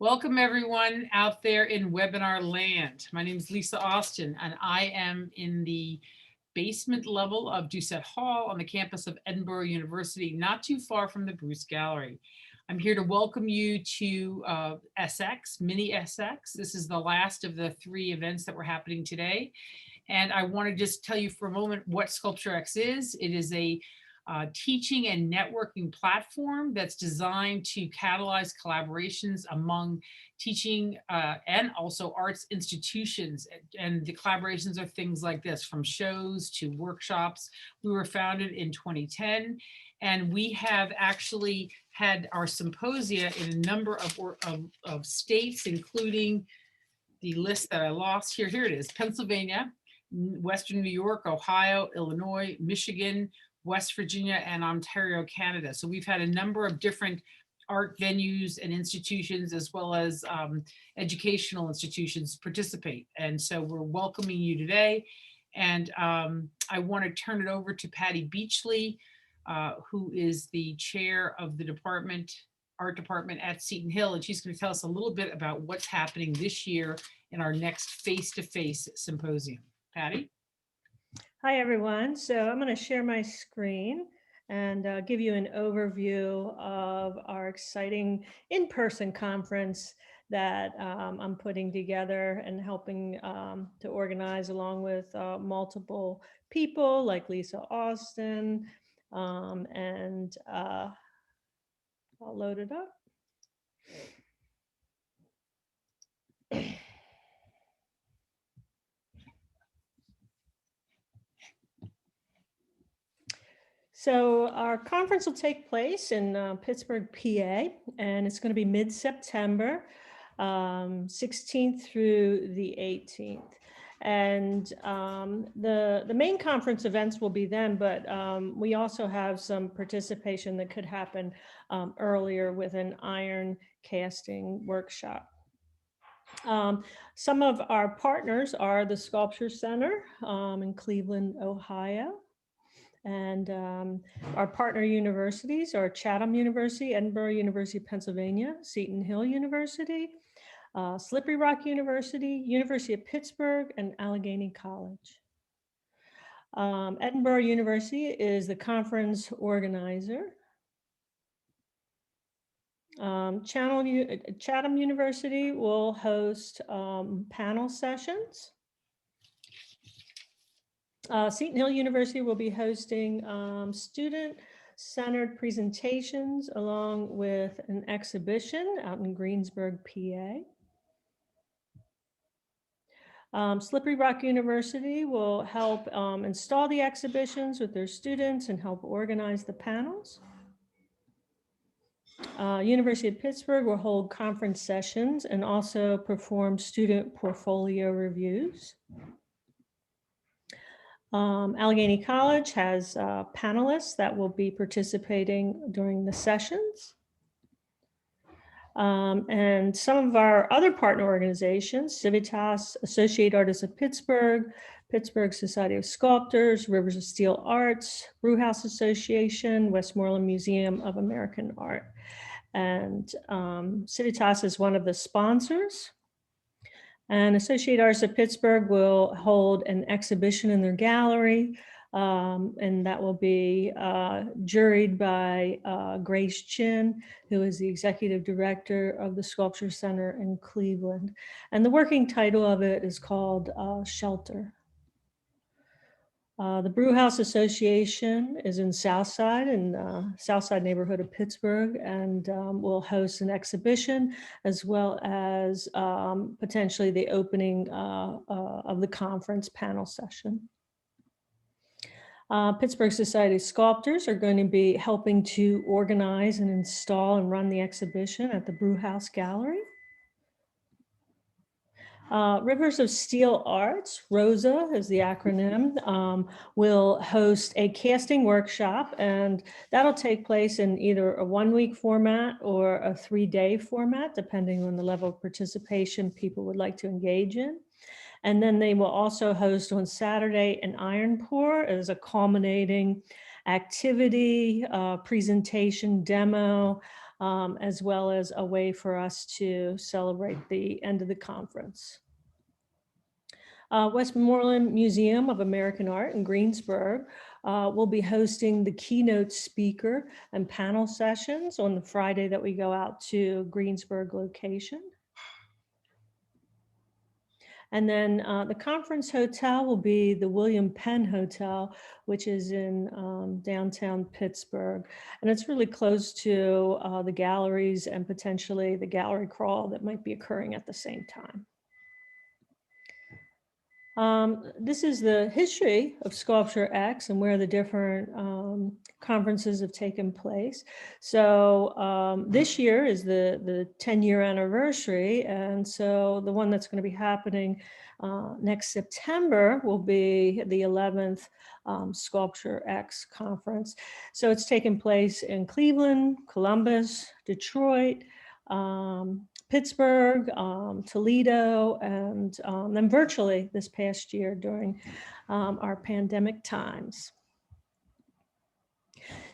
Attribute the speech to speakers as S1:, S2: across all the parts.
S1: Welcome everyone out there in webinar land. My name is Lisa Austin and I am in the basement level of Doucette Hall on the campus of Edinburgh University, not too far from the Bruce Gallery. I'm here to welcome you to SX, Mini SX. This is the last of the 3 events that were happening today. And I want to just tell you for a moment what SculptureX is. It is a teaching and networking platform that's designed to catalyze collaborations among teaching and also arts institutions. And the collaborations are things like this, from shows to workshops. We were founded in 2010, and we have actually had our symposia in a number of states, including the list that I lost here. Here it is: Pennsylvania, Western New York, Ohio, Illinois, Michigan, West Virginia, and Ontario, Canada. So we've had a number of different art venues and institutions, as well as educational institutions, participate. And so we're welcoming you today. And I want to turn it over to Patty Beachley, who is the chair of the art department at Seton Hill. And she's going to tell us a little bit about what's happening this year in our next face-to-face symposium. Patty?
S2: Hi, everyone. So I'm going to share my screen and give you an overview of our exciting in-person conference that I'm putting together and helping to organize, along with multiple people like Lisa Austin. And I'll load it up. So our conference will take place in Pittsburgh, PA, and it's going to be mid-September, 16th through the 18th. And the main conference events will be then, but we also have some participation that could happen earlier with an iron casting workshop. Some of our partners are the Sculpture Center in Cleveland, Ohio. And our partner universities are Chatham University, Edinburgh University, Pennsylvania, Seton Hill University, Slippery Rock University, University of Pittsburgh, and Allegheny College. Edinburgh University is the conference organizer. Chatham University will host panel sessions. Seton Hill University will be hosting student-centered presentations along with an exhibition out in Greensburg, PA. Slippery Rock University will help install the exhibitions with their students and help organize the panels. University of Pittsburgh will hold conference sessions and also perform student portfolio reviews. Allegheny College has panelists that will be participating during the sessions. And some of our other partner organizations, Civitas, Associated Artists of Pittsburgh, Pittsburgh Society of Sculptors, Rivers of Steel Arts, Brewhouse Association, Westmoreland Museum of American Art. And Civitas is one of the sponsors. And Associated Artists of Pittsburgh will hold an exhibition in their gallery, and that will be juried by Grace Chin, who is the executive director of the Sculpture Center in Cleveland. And the working title of it is called Shelter. The Brewhouse Association is in Southside, Southside neighborhood of Pittsburgh, and will host an exhibition as well as potentially the opening of the conference panel session. Pittsburgh Society of Sculptors are going to be helping to organize and install and run the exhibition at the Brewhouse Gallery. Rivers of Steel Arts, ROSA is the acronym, will host a casting workshop, and that'll take place in either a 1-week format or a 3-day format, depending on the level of participation people would like to engage in. And then they will also host on Saturday an iron pour as a culminating activity, presentation, demo, as well as a way for us to celebrate the end of the conference. Westmoreland Museum of American Art in Greensburg will be hosting the keynote speaker and panel sessions on the Friday that we go out to Greensburg location. And then the conference hotel will be the William Penn Hotel, which is in downtown Pittsburgh. And it's really close to the galleries and potentially the gallery crawl that might be occurring at the same time. This is the history of Sculpture X and where the different conferences have taken place. So this year is the 10-year anniversary. And so the one that's going to be happening next September will be the 11th Sculpture X conference. So it's taken place in Cleveland, Columbus, Detroit, Pittsburgh, Toledo, and then virtually this past year during our pandemic times.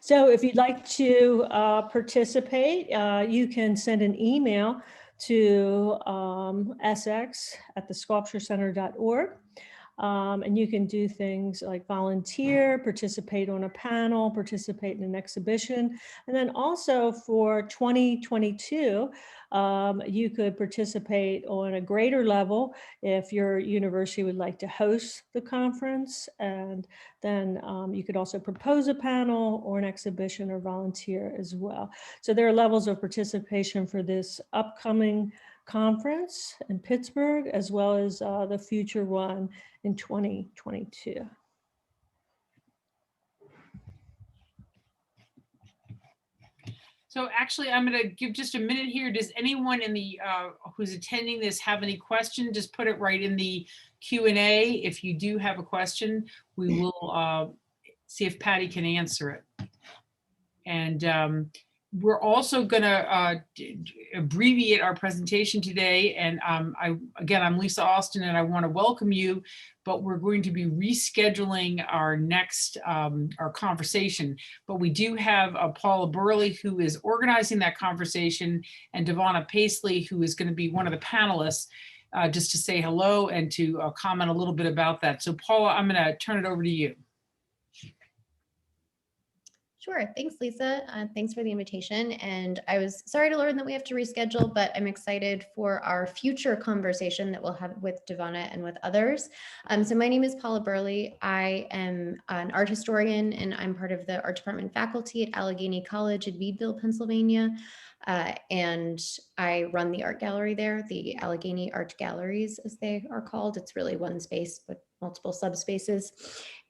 S2: So if you'd like to participate, you can send an email to sx@thesculpturecenter.org. And you can do things like volunteer, participate on a panel, participate in an exhibition. And then also for 2022, you could participate on a greater level if your university would like to host the conference. And then you could also propose a panel or an exhibition or volunteer as well. So there are levels of participation for this upcoming conference in Pittsburgh, as well as the future one in 2022.
S1: So actually, I'm going to give just a minute here. Does anyone in the who's attending this have any question? Just put it right in the Q&A. If you do have a question, we will see if Patty can answer it. And we're also going to abbreviate our presentation today. And again, I'm Lisa Austin, and I want to welcome you, but we're going to be rescheduling our next, our conversation. But we do have Paula Burley, who is organizing that conversation, and Devonna Paisley, who is going to be one of the panelists, just to say hello and to comment a little bit about that. So Paula, I'm going to turn it over to you.
S3: Sure. Thanks, Lisa. Thanks for the invitation. And I was sorry to learn that we have to reschedule, but I'm excited for our future conversation that we'll have with Devonna and with others. So my name is Paula Burley. I am an art historian, and I'm part of the art department faculty at Allegheny College in Meadville, Pennsylvania. And I run the art gallery there, the Allegheny Art Galleries, as they are called. It's really one space, but multiple subspaces.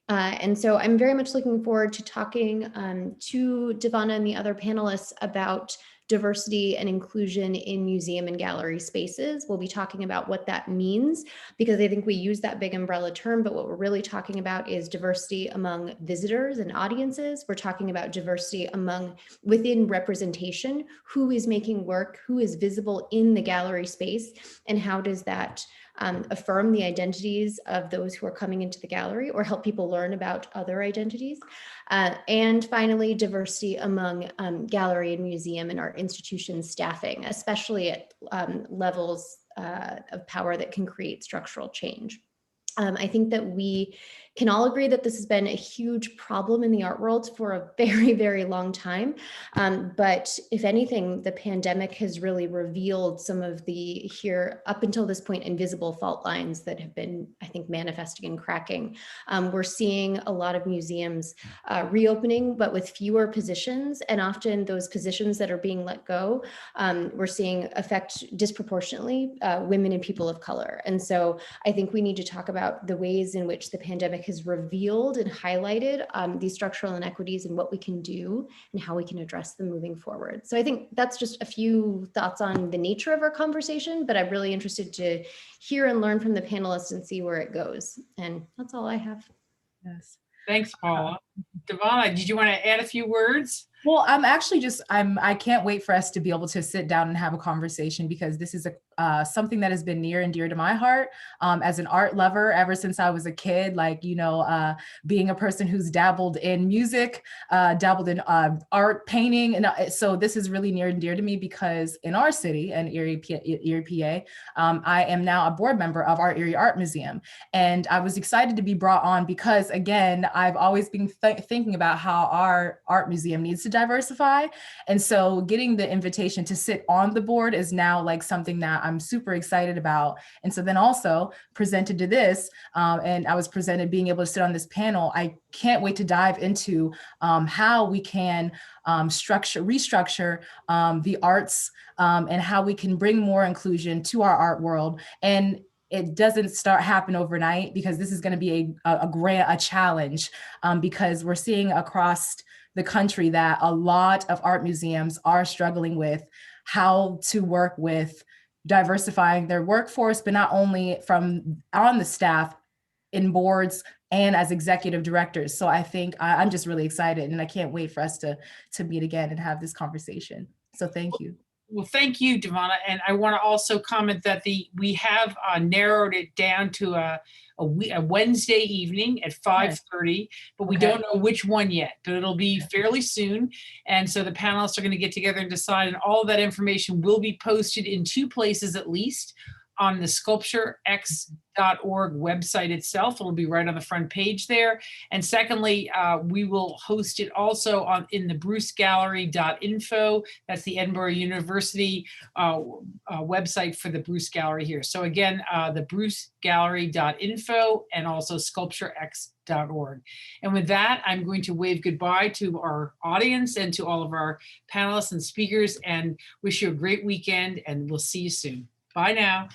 S3: And so I'm very much looking forward to talking to Devonna and the other panelists about diversity and inclusion in museum and gallery spaces. We'll be talking about what that means, because I think we use that big umbrella term, but what we're really talking about is diversity among visitors and audiences. We're talking about diversity within representation, who is making work, who is visible in the gallery space, and how does that affirm the identities of those who are coming into the gallery or help people learn about other identities. And finally, diversity among gallery and museum and art institution staffing, especially at levels of power that can create structural change. I think that we can all agree that this has been a huge problem in the art world for a very, very long time. But if anything, the pandemic has really revealed some of the here up until this point invisible fault lines that have been, I think, manifesting and cracking. We're seeing a lot of museums reopening, but with fewer positions, and often those positions that are being let go, we're seeing affect disproportionately women and people of color. And so I think we need to talk about the ways in which the pandemic has revealed and highlighted these structural inequities and what we can do and how we can address them moving forward. So I think that's just a few thoughts on the nature of our conversation, but I'm really interested to hear and learn from the panelists and see where it goes. And that's all I have.
S1: Yes. Thanks, Paula. Devonna, did you want to add a few words?
S4: Well, I'm actually I can't wait for us to be able to sit down and have a conversation, because this is something that has been near and dear to my heart as an art lover ever since I was a kid. Like, being a person who's dabbled in music, dabbled in art, painting. And so this is really near and dear to me because in our city, in Erie, PA, I am now a board member of our Erie Art Museum. And I was excited to be brought on because, again, I've always been thinking about how our art museum needs to diversify. And so getting the invitation to sit on the board is now like something that I'm super excited about. And so then also presented to this, and I was presented being able to sit on this panel. I can't wait to dive into how we can restructure the arts and how we can bring more inclusion to our art world. And it doesn't happen overnight, because this is going to be a challenge, because we're seeing across the country that a lot of art museums are struggling with how to work with diversifying their workforce, but not only from on the staff, in boards, and as executive directors. So I think I'm just really excited, and I can't wait for us to meet again and have this conversation. So thank you.
S1: Well, thank you, Devonna. And I want to also comment that we have narrowed it down to a Wednesday evening at 5:30, but we don't know which one yet, but it'll be fairly soon. And so the panelists are going to get together and decide, and all of that information will be posted in two places at least. On the sculpturex.org website itself. It'll be right on the front page there. And secondly, we will host it also in the brucegallery.info. That's the Edinburgh University website for the Bruce Gallery here. So again, the brucegallery.info and also sculpturex.org. And with that, I'm going to wave goodbye to our audience and to all of our panelists and speakers, and wish you a great weekend, and we'll see you soon. Bye now.